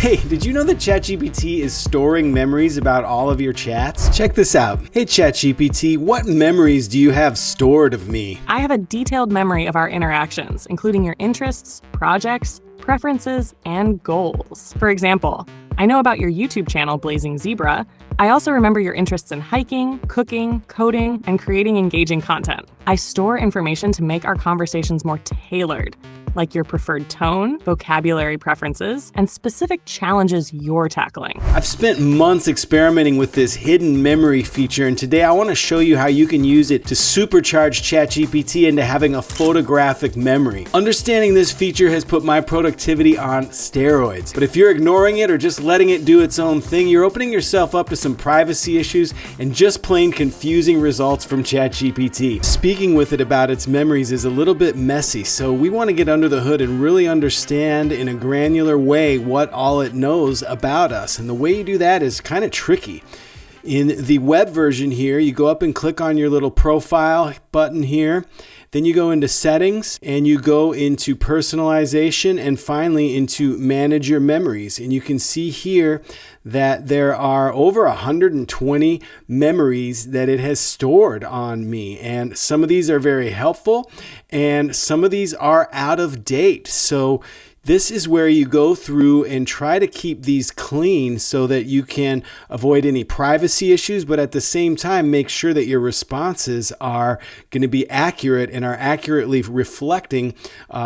Hey, did you know that ChatGPT is storing memories about all of your chats? Check this out. Hey ChatGPT, what memories do you have stored of me? I have a detailed memory of our interactions, including your interests, projects, preferences, and goals. For example, I know about your YouTube channel, Blazing Zebra. I also remember your interests in hiking, cooking, coding, and creating engaging content. I store information to make our conversations more tailored, like your preferred tone, vocabulary preferences, and specific challenges you're tackling. I've spent months experimenting with this hidden memory feature, and today I want to show you how you can use it to supercharge ChatGPT into having a photographic memory. Understanding this feature has put my productivity on steroids, but if you're ignoring it or just letting it do its own thing, you're opening yourself up to some privacy issues and just plain confusing results from ChatGPT. Speaking with it about its memories is a little bit messy, so we want to get under the hood and really understand in a granular way what all it knows about us. And the way you do that is kind of tricky. In the web version here, you go up and click on your little profile button here. Then you go into settings and you go into personalization and finally into manage your memories. And you can see here that there are over 120 memories that it has stored on me. And some of these are very helpful and some of these are out of date. So this is where you go through and try to keep these clean so that you can avoid any privacy issues, but at the same time, make sure that your responses are going to be accurate and are accurately reflecting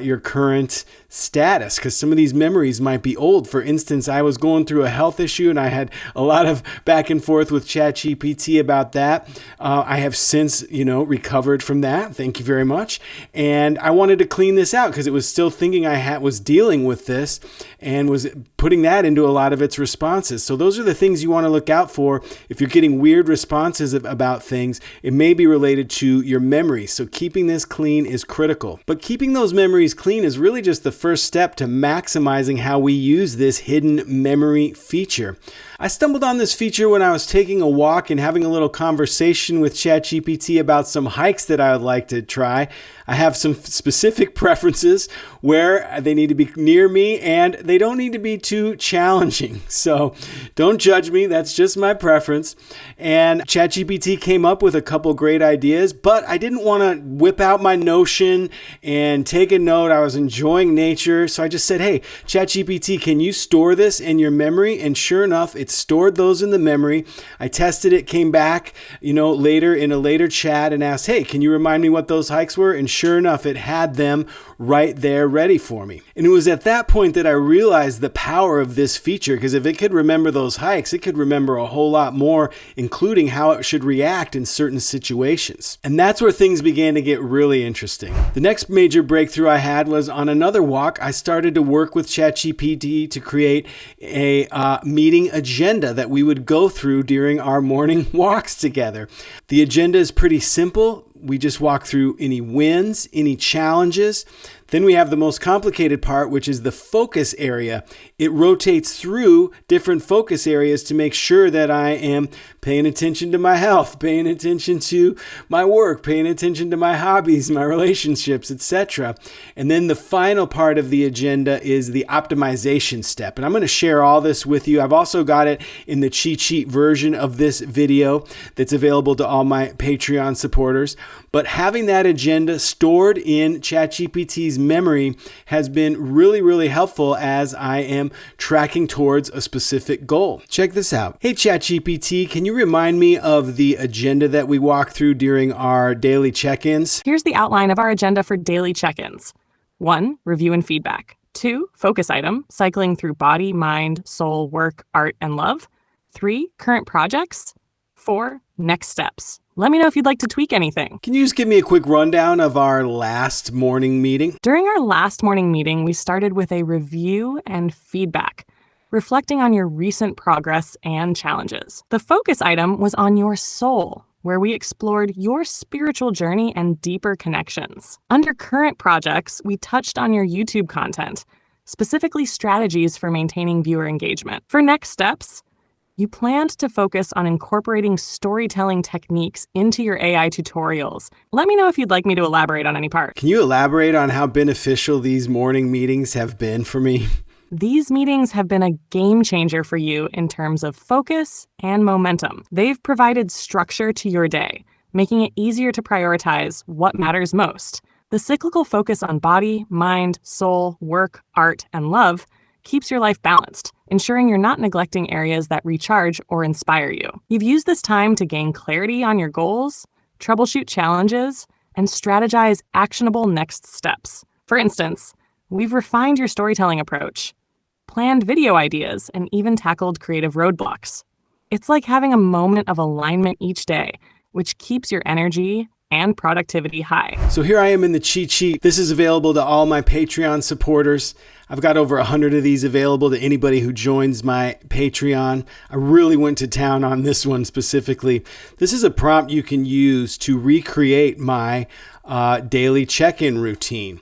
your current status, because some of these memories might be old. For instance, I was going through a health issue and I had a lot of back and forth with ChatGPT about that. I have since, recovered from that. Thank you very much. And I wanted to clean this out because it was still thinking I was dealing with this and was putting that into a lot of its responses. So those are the things you want to look out for. If you're getting weird responses about things, it may be related to your memory. So keeping this clean is critical. But keeping those memories clean is really just the first step to maximizing how we use this hidden memory feature. I stumbled on this feature when I was taking a walk and having a little conversation with ChatGPT about some hikes that I would like to try. I have some specific preferences where they need to be near me and they don't need to be too challenging. So don't judge me. That's just my preference. And ChatGPT came up with a couple great ideas, but I didn't want to whip out my Notion and take a note. I was enjoying nature. So I just said, hey, ChatGPT, can you store this in your memory? And sure enough, it stored those in the memory. I tested it, came back, later in a later chat and asked, hey, can you remind me what those hikes were? And sure enough, it had them right there ready for me. And it was at that point that I realized the power of this feature, because if it could remember those hikes, it could remember a whole lot more, including how it should react in certain situations. And that's where things began to get really interesting. The next major breakthrough I had was on another walk. I started to work with ChatGPT to create a meeting agenda that we would go through during our morning walks together. The agenda is pretty simple. We just walk through any wins, any challenges. Then we have the most complicated part, which is the focus area. It rotates through different focus areas to make sure that I am paying attention to my health, paying attention to my work, paying attention to my hobbies, my relationships, etc. And then the final part of the agenda is the optimization step. And I'm going to share all this with you. I've also got it in the cheat sheet version of this video that's available to all my Patreon supporters. But having that agenda stored in ChatGPT's memory has been really, really helpful as I am tracking towards a specific goal. Check this out. Hey ChatGPT, can you remind me of the agenda that we walk through during our daily check-ins? Here's the outline of our agenda for daily check-ins. 1, review and feedback. 2, focus item, cycling through body, mind, soul, work, art, and love. 3, current projects. 4, next steps. Let me know if you'd like to tweak anything. Can you just give me a quick rundown of our last morning meeting? During our last morning meeting, we started with a review and feedback, reflecting on your recent progress and challenges. The focus item was on your soul, where we explored your spiritual journey and deeper connections. Under current projects, we touched on your YouTube content, specifically strategies for maintaining viewer engagement. For next steps, you planned to focus on incorporating storytelling techniques into your AI tutorials. Let me know if you'd like me to elaborate on any part. Can you elaborate on how beneficial these morning meetings have been for me? These meetings have been a game changer for you in terms of focus and momentum. They've provided structure to your day, making it easier to prioritize what matters most. The cyclical focus on body, mind, soul, work, art, and love keeps your life balanced, ensuring you're not neglecting areas that recharge or inspire you. You've used this time to gain clarity on your goals, troubleshoot challenges, and strategize actionable next steps. For instance, we've refined your storytelling approach, planned video ideas, and even tackled creative roadblocks. It's like having a moment of alignment each day, which keeps your energy and productivity high. So here I am in the cheat sheet. This is available to all my Patreon supporters. I've got over 100 of these available to anybody who joins my Patreon. I really went to town on this one specifically. This is a prompt you can use to recreate my daily check-in routine.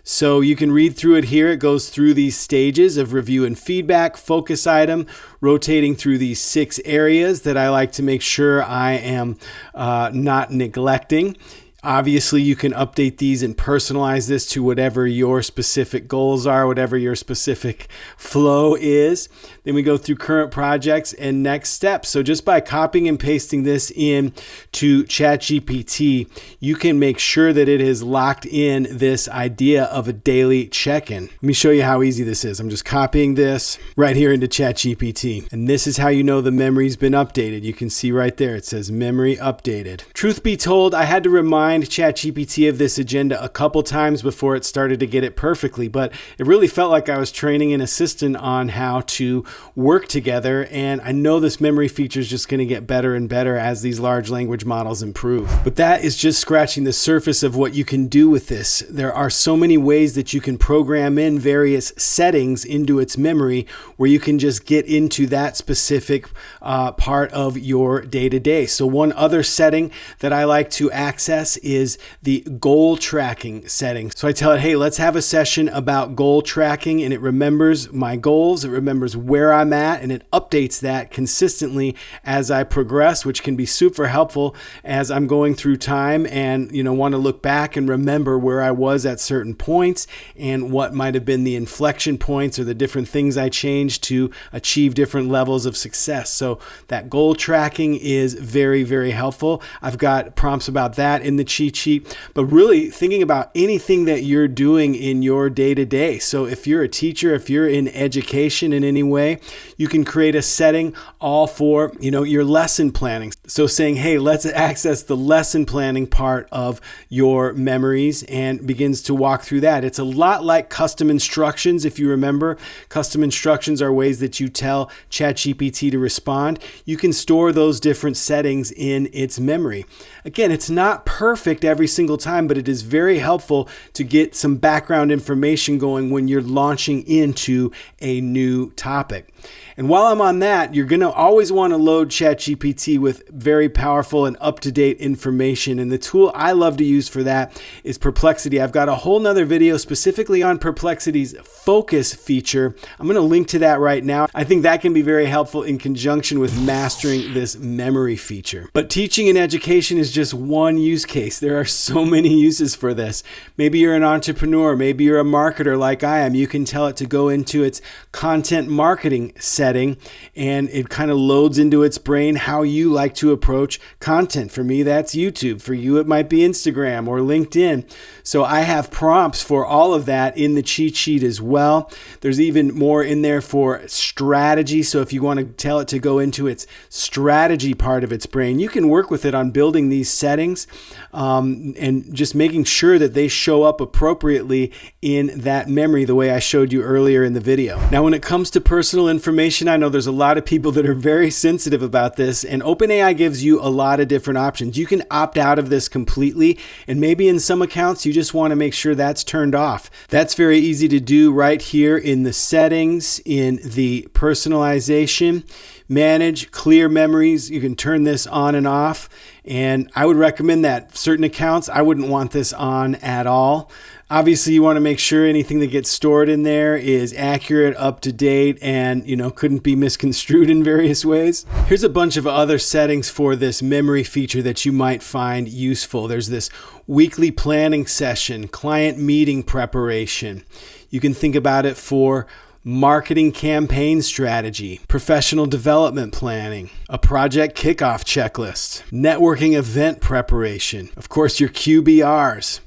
So you can read through it here. It goes through these stages of review and feedback, focus item, rotating through these 6 areas that I like to make sure I am not neglecting. Obviously, you can update these and personalize this to whatever your specific goals are, whatever your specific flow is. Then we go through current projects and next steps. So just by copying and pasting this in to ChatGPT, you can make sure that it has locked in this idea of a daily check-in. Let me show you how easy this is. I'm just copying this right here into ChatGPT. And this is how you know the memory's been updated. You can see right there, it says memory updated. Truth be told, I had to remind ChatGPT of this agenda a couple times before it started to get it perfectly, but it really felt like I was training an assistant on how to work together, and I know this memory feature is just going to get better and better as these large language models improve. But that is just scratching the surface of what you can do with this. There are so many ways that you can program in various settings into its memory where you can just get into that specific part of your day-to-day. So one other setting that I like to access is the goal tracking setting. So I tell it, hey, let's have a session about goal tracking, and it remembers my goals, it remembers where I'm at, and it updates that consistently as I progress, which can be super helpful as I'm going through time and want to look back and remember where I was at certain points and what might have been the inflection points or the different things I changed to achieve different levels of success. So that goal tracking is very, very helpful. I've got prompts about that in the cheat sheet, but really thinking about anything that you're doing in your day-to-day. So if you're a teacher, if you're in education in any way, you can create a setting all for, your lesson planning. So saying, hey, let's access the lesson planning part of your memories, and begins to walk through that. It's a lot like custom instructions. If you remember, custom instructions are ways that you tell ChatGPT to respond. You can store those different settings in its memory. Again, it's not perfect every single time, but it is very helpful to get some background information going when you're launching into a new topic. And while I'm on that, you're going to always want to load ChatGPT with very powerful and up-to-date information. And the tool I love to use for that is Perplexity. I've got a whole nother video specifically on Perplexity's focus feature. I'm going to link to that right now. I think that can be very helpful in conjunction with mastering this memory feature. But teaching and education is just one use case. There are so many uses for this. Maybe you're an entrepreneur. Maybe you're a marketer like I am. You can tell it to go into its content marketing setting, and it kind of loads into its brain how you like to approach content. For me, that's YouTube. For you, it might be Instagram or LinkedIn. So I have prompts for all of that in the cheat sheet as well. There's even more in there for strategy. So if you want to tell it to go into its strategy part of its brain, you can work with it on building these settings and just making sure that they show up appropriately in that memory the way I showed you earlier in the video. Now, when it comes to personal information, I know there's a lot of people that are very sensitive about this, and OpenAI gives you a lot of different options. You can opt out of this completely, and maybe in some accounts you just want to make sure that's turned off. That's very easy to do right here in the settings, in the personalization. Manage clear memories. You can turn this on and off, and I would recommend that. Certain accounts, I wouldn't want this on at all. Obviously, you want to make sure anything that gets stored in there is accurate, up to date, and couldn't be misconstrued in various ways. Here's a bunch of other settings for this memory feature that you might find useful. There's this weekly planning session, client meeting preparation. You can think about it for marketing campaign strategy, professional development planning, a project kickoff checklist, networking event preparation, of course, your QBRs.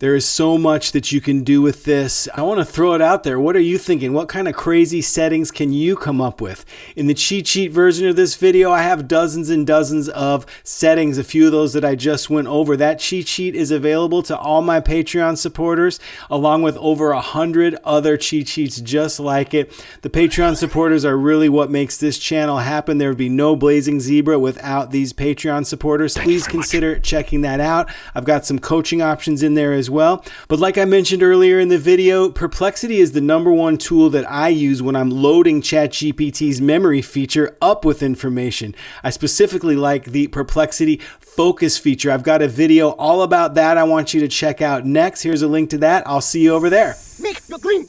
There is so much that you can do with this. I want to throw it out there. What are you thinking? What kind of crazy settings can you come up with? In the cheat sheet version of this video, I have dozens and dozens of settings, a few of those that I just went over. That cheat sheet is available to all my Patreon supporters, along with over 100 other cheat sheets just like it. The Patreon supporters are really what makes this channel happen. There would be no Blazing Zebra without these Patreon supporters. Please consider checking that out. I've got some coaching options in there as well. But like I mentioned earlier in the video, Perplexity is the #1 tool that I use when I'm loading ChatGPT's memory feature up with information. I specifically like the Perplexity focus feature. I've got a video all about that I want you to check out next. Here's a link to that. I'll see you over there. Make the green